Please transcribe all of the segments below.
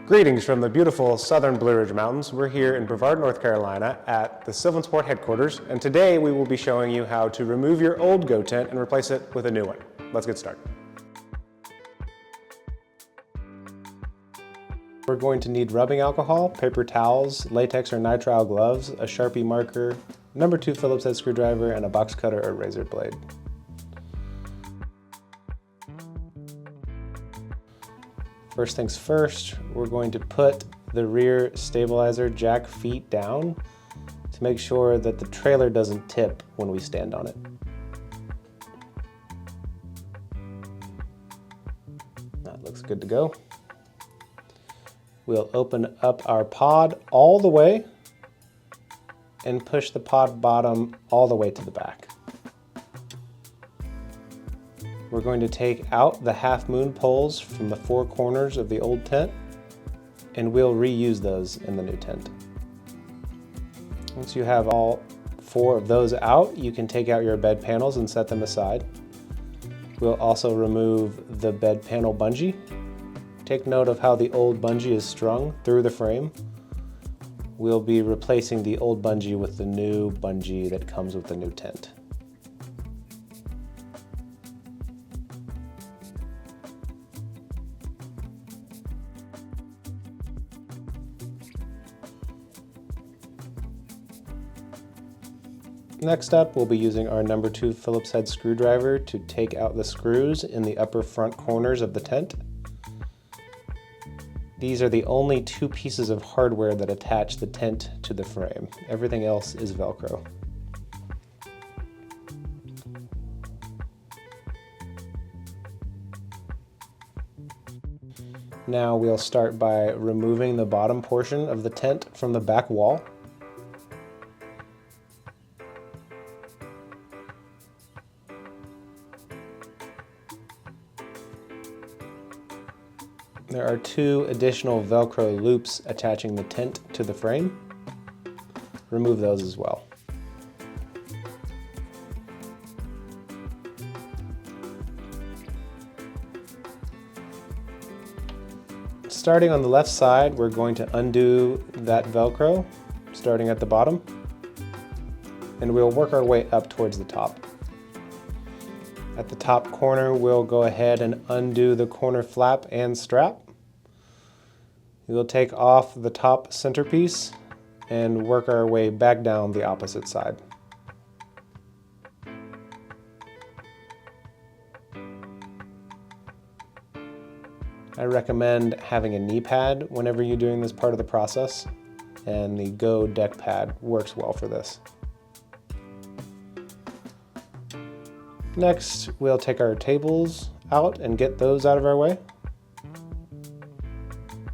Greetings from the beautiful southern Blue Ridge Mountains. We're here in Brevard, North Carolina at the SylvanSport headquarters, and today we will be showing you how to remove your old goat tent and replace it with a new one. Let's get started. We're going to need rubbing alcohol, paper towels, latex or nitrile gloves, a Sharpie marker, number 2 Phillips head screwdriver, and a box cutter or razor blade. First things first, we're going to put the rear stabilizer jack feet down to make sure that the trailer doesn't tip when we stand on it. That looks good to go. We'll open up our pod all the way and push the pod bottom all the way to the back. We're going to take out the half moon poles from the 4 corners of the old tent, and we'll reuse those in the new tent. Once you have all 4 of those out, you can take out your bed panels and set them aside. We'll also remove the bed panel bungee. Take note of how the old bungee is strung through the frame. We'll be replacing the old bungee with the new bungee that comes with the new tent. Next up, we'll be using our number 2 Phillips head screwdriver to take out the screws in the upper front corners of the tent. These are the only 2 pieces of hardware that attach the tent to the frame. Everything else is Velcro. Now we'll start by removing the bottom portion of the tent from the back wall. There are 2 additional Velcro loops attaching the tent to the frame. Remove those as well. Starting on the left side, we're going to undo that Velcro, starting at the bottom, and we'll work our way up towards the top. At the top corner, we'll go ahead and undo the corner flap and strap. We'll take off the top centerpiece and work our way back down the opposite side. I recommend having a knee pad whenever you're doing this part of the process, and the Go deck pad works well for this. Next, we'll take our tables out and get those out of our way.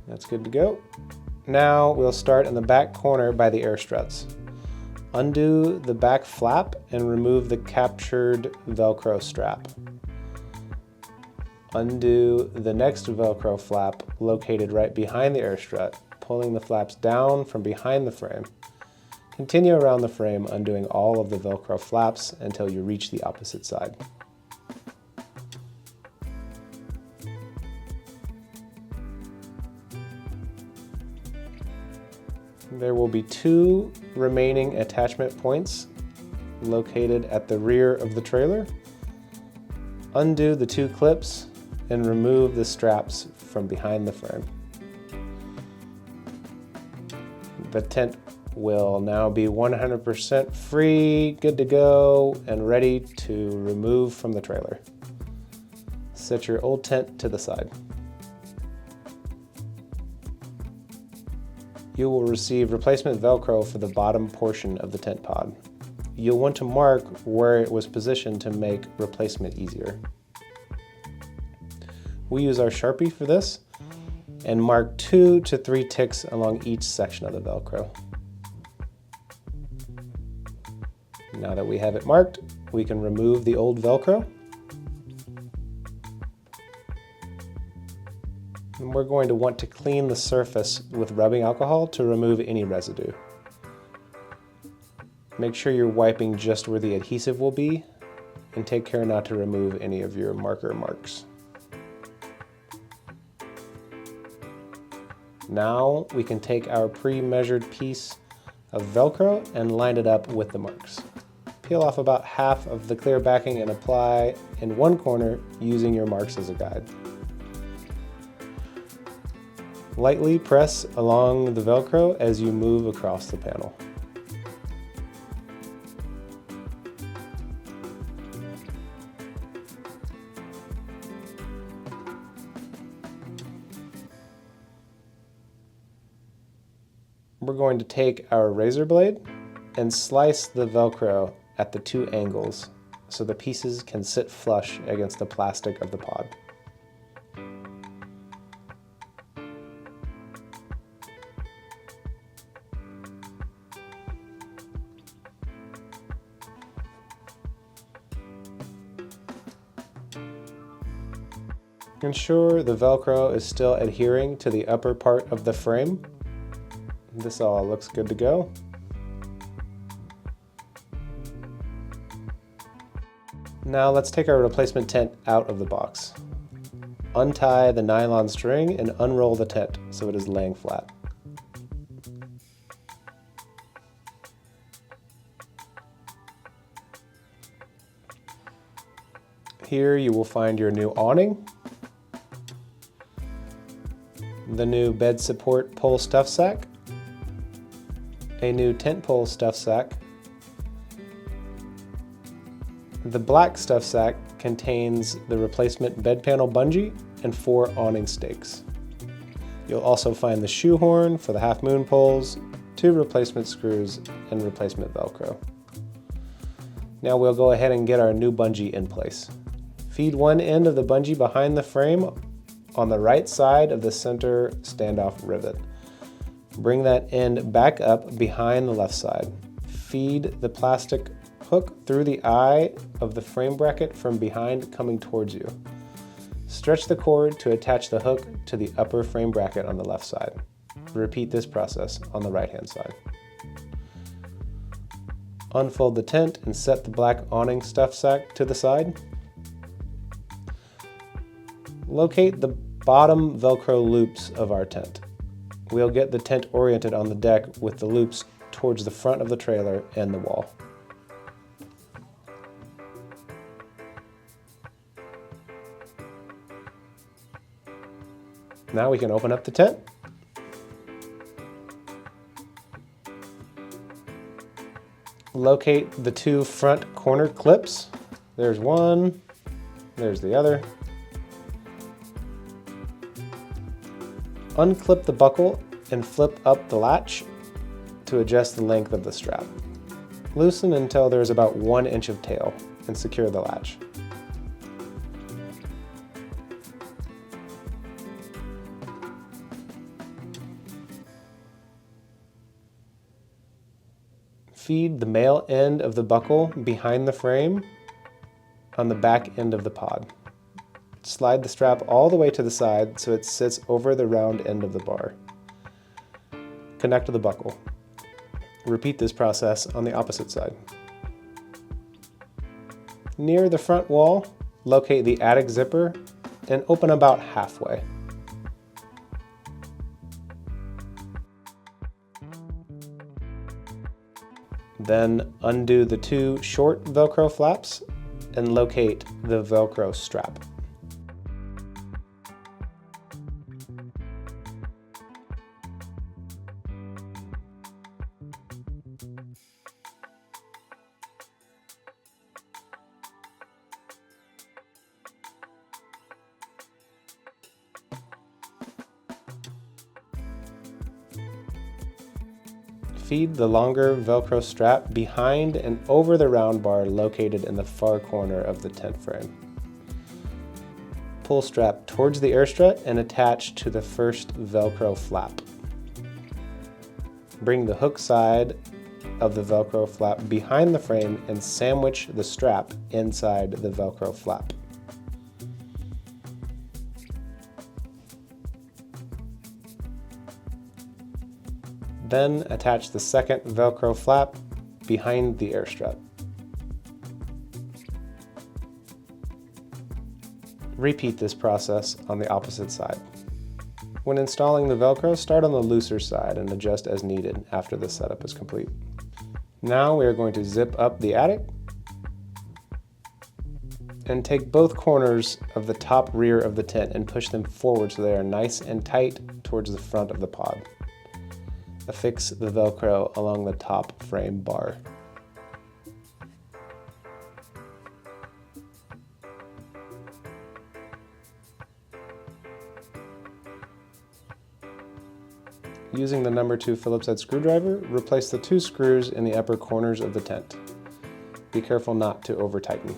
That's good to go. Now we'll start in the back corner by the air struts. Undo the back flap and remove the captured Velcro strap. Undo the next Velcro flap located right behind the air strut, pulling the flaps down from behind the frame. Continue around the frame, undoing all of the Velcro flaps until you reach the opposite side. There will be 2 remaining attachment points located at the rear of the trailer. Undo the 2 clips and remove the straps from behind the frame. The tent will now be 100% free, good to go, and ready to remove from the trailer. Set your old tent to the side. You will receive replacement Velcro for the bottom portion of the tent pod. You'll want to mark where it was positioned to make replacement easier. We use our Sharpie for this and mark 2 to 3 ticks along each section of the Velcro. Now that we have it marked, we can remove the old Velcro. And we're going to want to clean the surface with rubbing alcohol to remove any residue. Make sure you're wiping just where the adhesive will be, and take care not to remove any of your marker marks. Now we can take our pre-measured piece of Velcro and line it up with the marks. Peel off about half of the clear backing and apply in one corner using your marks as a guide. Lightly press along the Velcro as you move across the panel. We're going to take our razor blade and slice the Velcro at the two angles so the pieces can sit flush against the plastic of the pod. Ensure the Velcro is still adhering to the upper part of the frame. This all looks good to go. Now let's take our replacement tent out of the box. Untie the nylon string and unroll the tent so it is laying flat. Here you will find your new awning, the new bed support pole stuff sack, a new tent pole stuff sack. The black stuff sack contains the replacement bed panel bungee and 4 awning stakes. You'll also find the shoehorn for the half moon poles, 2 replacement screws, and replacement Velcro. Now we'll go ahead and get our new bungee in place. Feed one end of the bungee behind the frame on the right side of the center standoff rivet. Bring that end back up behind the left side. Feed the plastic hook through the eye of the frame bracket from behind coming towards you. Stretch the cord to attach the hook to the upper frame bracket on the left side. Repeat this process on the right hand side. Unfold the tent and set the black awning stuff sack to the side. Locate the bottom Velcro loops of our tent. We'll get the tent oriented on the deck with the loops towards the front of the trailer and the wall. Now we can open up the tent. Locate the 2 front corner clips. There's one, there's the other. Unclip the buckle and flip up the latch to adjust the length of the strap. Loosen until there's about 1 inch of tail and secure the latch. Feed the male end of the buckle behind the frame on the back end of the pod. Slide the strap all the way to the side so it sits over the round end of the bar. Connect to the buckle. Repeat this process on the opposite side. Near the front wall, locate the attic zipper and open about halfway. Then undo the 2 short Velcro flaps and locate the Velcro strap. Feed the longer Velcro strap behind and over the round bar located in the far corner of the tent frame. Pull strap towards the air strut and attach to the first Velcro flap. Bring the hook side of the Velcro flap behind the frame and sandwich the strap inside the Velcro flap. Then attach the second Velcro flap behind the air strut. Repeat this process on the opposite side. When installing the Velcro, start on the looser side and adjust as needed after the setup is complete. Now we are going to zip up the attic and take both corners of the top rear of the tent and push them forward so they are nice and tight towards the front of the pod. Affix the Velcro along the top frame bar. Using the number 2 Phillips head screwdriver, replace the 2 screws in the upper corners of the tent. Be careful not to over-tighten.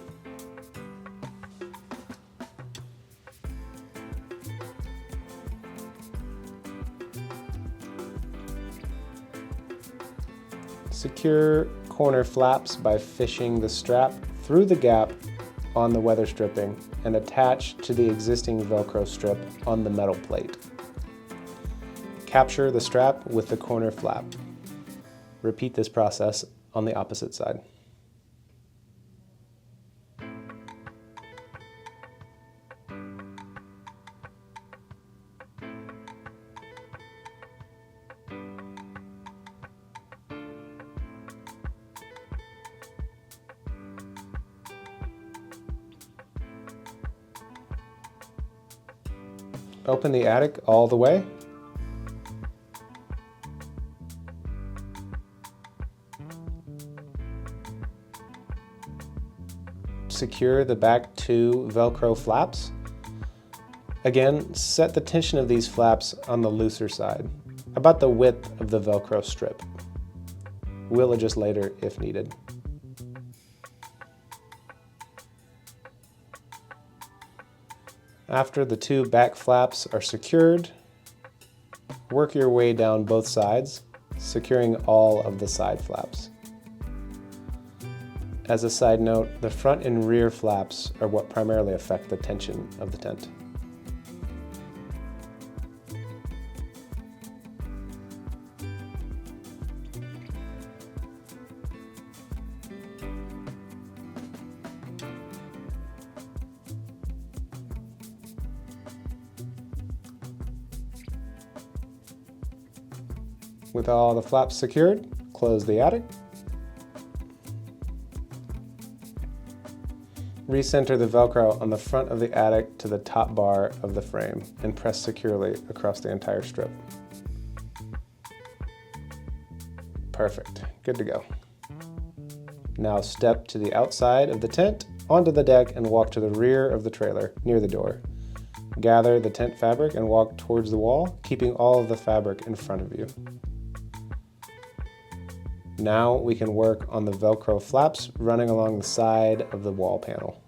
Secure corner flaps by fishing the strap through the gap on the weather stripping and attach to the existing Velcro strip on the metal plate. Capture the strap with the corner flap. Repeat this process on the opposite side. Open the attic all the way. Secure the back 2 Velcro flaps. Again, set the tension of these flaps on the looser side, about the width of the Velcro strip. We'll adjust later if needed. After the 2 back flaps are secured, work your way down both sides, securing all of the side flaps. As a side note, the front and rear flaps are what primarily affect the tension of the tent. With all the flaps secured, close the attic. Recenter the Velcro on the front of the attic to the top bar of the frame and press securely across the entire strip. Perfect, good to go. Now step to the outside of the tent, onto the deck, and walk to the rear of the trailer, near the door. Gather the tent fabric and walk towards the wall, keeping all of the fabric in front of you. Now we can work on the Velcro flaps running along the side of the wall panel.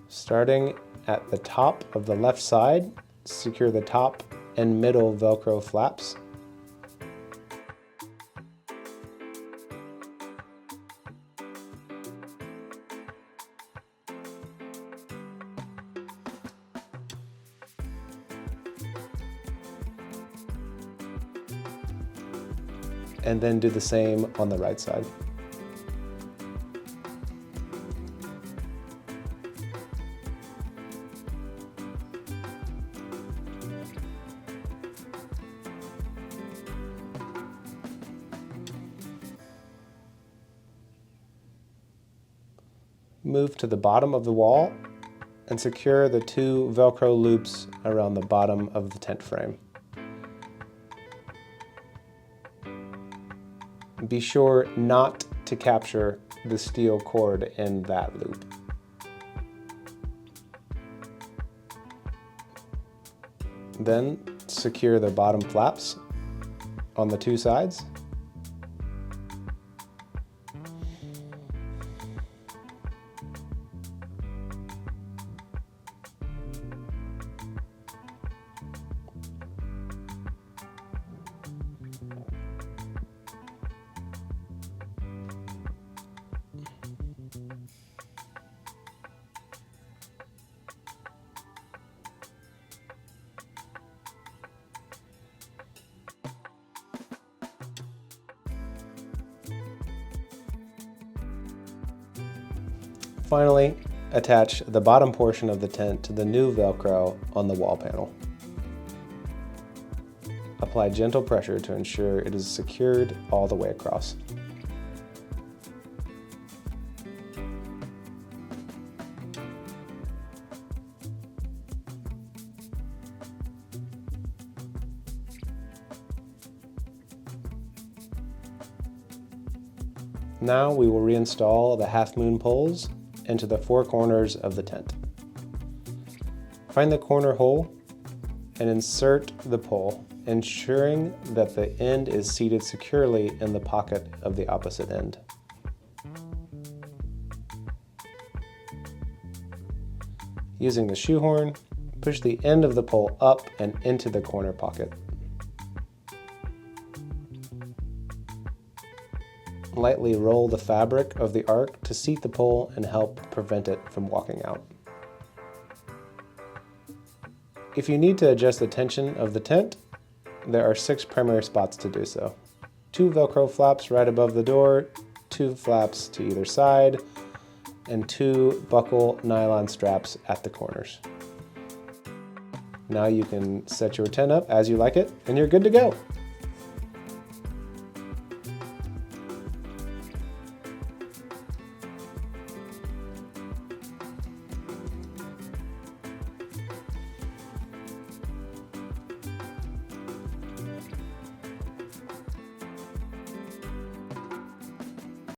Starting at the top of the left side, secure the top and middle Velcro flaps. And then do the same on the right side. Move to the bottom of the wall and secure the 2 Velcro loops around the bottom of the tent frame. Be sure not to capture the steel cord in that loop. Then secure the bottom flaps on the 2 sides. Finally, attach the bottom portion of the tent to the new Velcro on the wall panel. Apply gentle pressure to ensure it is secured all the way across. Now we will reinstall the half moon poles into the four corners of the tent. Find the corner hole and insert the pole, ensuring that the end is seated securely in the pocket of the opposite end. Using the shoehorn, push the end of the pole up and into the corner pocket. Lightly roll the fabric of the arc to seat the pole and help prevent it from walking out. If you need to adjust the tension of the tent, there are 6 primary spots to do so. 2 Velcro flaps right above the door, 2 flaps to either side, and 2 buckle nylon straps at the corners. Now you can set your tent up as you like it, and you're good to go.